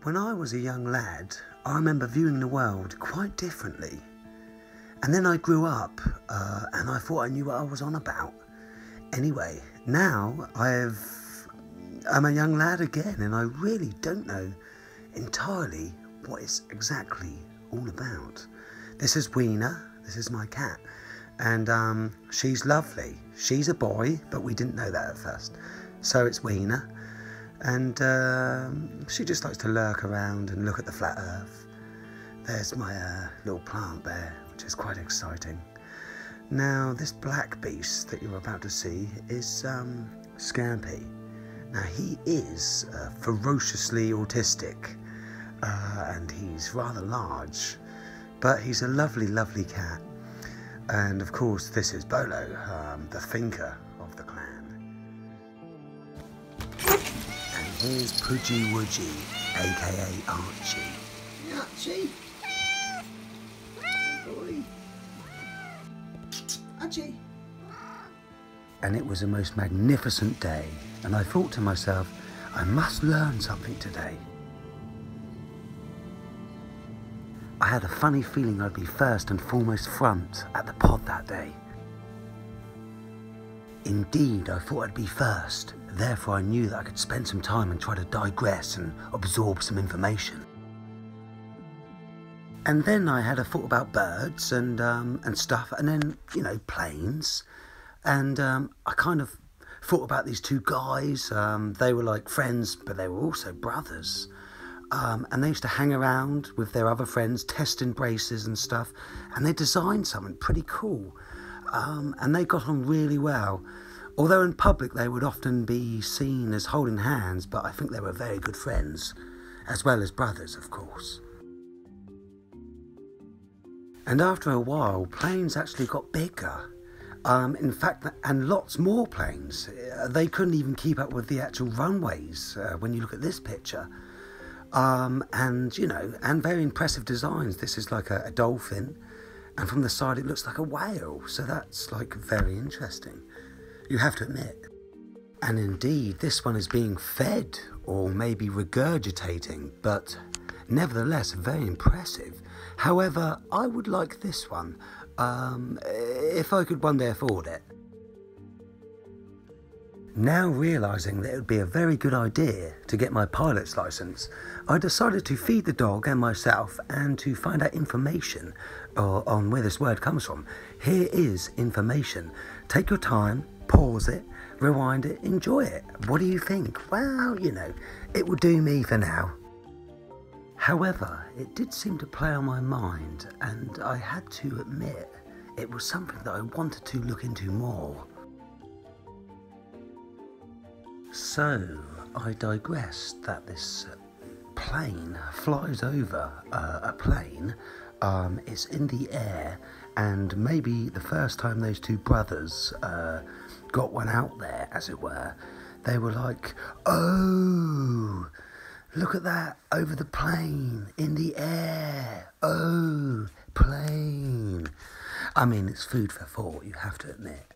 When I was a young lad, I remember viewing the world quite differently. And then I grew up, and I thought I knew what I was on about. Anyway, now I'm a young lad again, and I really don't know entirely what it's exactly all about. This is Weena, this is my cat, and she's lovely. She's a boy, but we didn't know that at first. So it's Weena, and she just likes to lurk around and look at the flat earth. There's my little plant there, which is quite exciting. Now, this black beast that you're about to see is Scampy. Now, he is ferociously autistic, and he's rather large, but he's a lovely, lovely cat. And of course, this is Bolo, the thinker of the clan. And here's Pudgy Woodgy, aka Archie. Archie? Boy. Archie. And it was a most magnificent day, and I thought to myself, I must learn something today. I had a funny feeling I'd be first and foremost front at the pod that day. Indeed, I thought I'd be first, therefore I knew that I could spend some time and try to digress and absorb some information. And then I had a thought about birds and stuff, and then, you know, planes. And I kind of thought about these two guys. They were like friends, but they were also brothers. And they used to hang around with their other friends, testing braces and stuff. And they designed something pretty cool. And they got on really well. Although in public they would often be seen as holding hands, but I think they were very good friends, as well as brothers, of course. And after a while, planes actually got bigger. In fact, and lots more planes. They couldn't even keep up with the actual runways when you look at this picture. And, you know, and very impressive designs. This is like a dolphin, and from the side it looks like a whale. So that's like very interesting, you have to admit. And indeed, this one is being fed, or maybe regurgitating, but nevertheless very impressive. However, I would like this one, if I could one day afford it. Now realising that it would be a very good idea to get my pilot's licence, I decided to feed the dog and myself and to find out information on where this word comes from. Here is information. Take your time, pause it, rewind it, enjoy it. What do you think? Well, you know, it will do me for now. However, it did seem to play on my mind, and I had to admit it was something that I wanted to look into more. So, I digressed that this plane flies over a plane, it's in the air, and maybe the first time those two brothers got one out there, as it were, they were like, oh, look at that, over the plane, in the air, oh, plane. I mean, it's food for thought, you have to admit.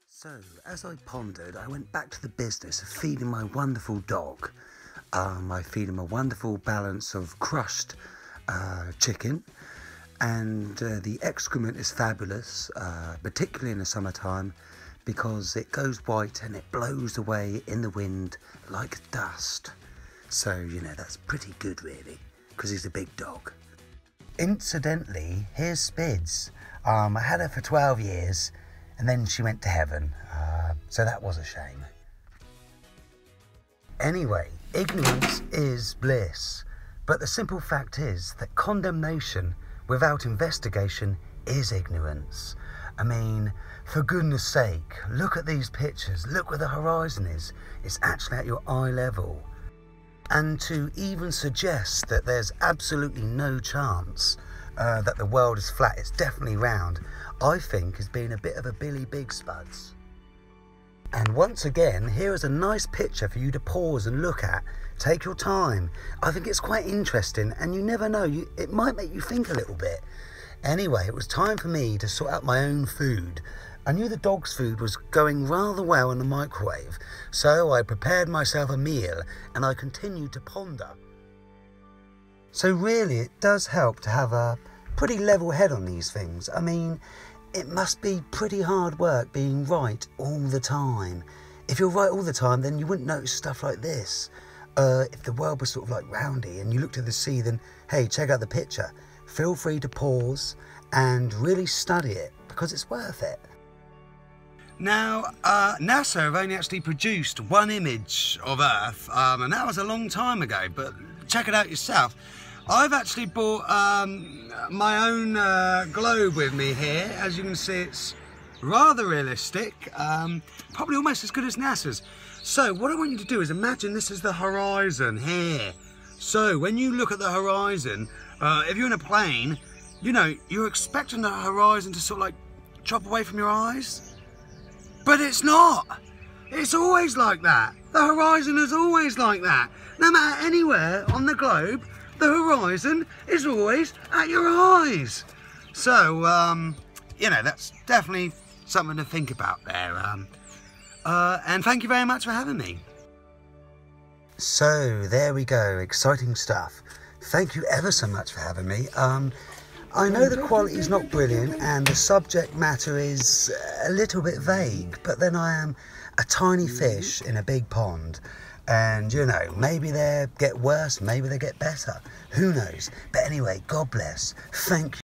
So, as I pondered, I went back to the business of feeding my wonderful dog. I feed him a wonderful balance of crushed chicken, and the excrement is fabulous, particularly in the summertime, because it goes white and it blows away in the wind like dust. So, you know, that's pretty good really, because he's a big dog. Incidentally, here's Spids. I had her for 12 years, and then she went to heaven, so that was a shame. Anyway, ignorance is bliss, but the simple fact is that condemnation without investigation is ignorance. I mean, for goodness sake, look at these pictures, look where the horizon is. It's actually at your eye level. And to even suggest that there's absolutely no chance that the world is flat, it's definitely round, I think is being a bit of a Billy Big Spuds. And once again, here is a nice picture for you to pause and look at. Take your time. I think it's quite interesting, and you never know, it might make you think a little bit. Anyway, it was time for me to sort out my own food. I knew the dog's food was going rather well in the microwave, so I prepared myself a meal and I continued to ponder. So really it does help to have a pretty level head on these things. I mean, it must be pretty hard work being right all the time. If you're right all the time, then you wouldn't notice stuff like this. If the world was sort of like roundy and you looked at the sea, then hey, check out the picture. Feel free to pause and really study it, because it's worth it. Now, NASA have only actually produced one image of Earth, and that was a long time ago, but check it out yourself. I've actually brought my own globe with me here. As you can see, it's rather realistic, probably almost as good as NASA's. So what I want you to do is imagine this is the horizon here. So when you look at the horizon, if you're in a plane, you know, you're expecting the horizon to sort of like drop away from your eyes. But it's not. It's always like that. The horizon is always like that. No matter anywhere on the globe, the horizon is always at your eyes. So, you know, that's definitely something to think about there. And thank you very much for having me. So, there we go. Exciting stuff. Thank you ever so much for having me. I know the quality is not brilliant and the subject matter is a little bit vague, but then I am a tiny fish in a big pond, and you know, maybe they get worse, maybe they get better, who knows. But anyway, God bless. Thank you.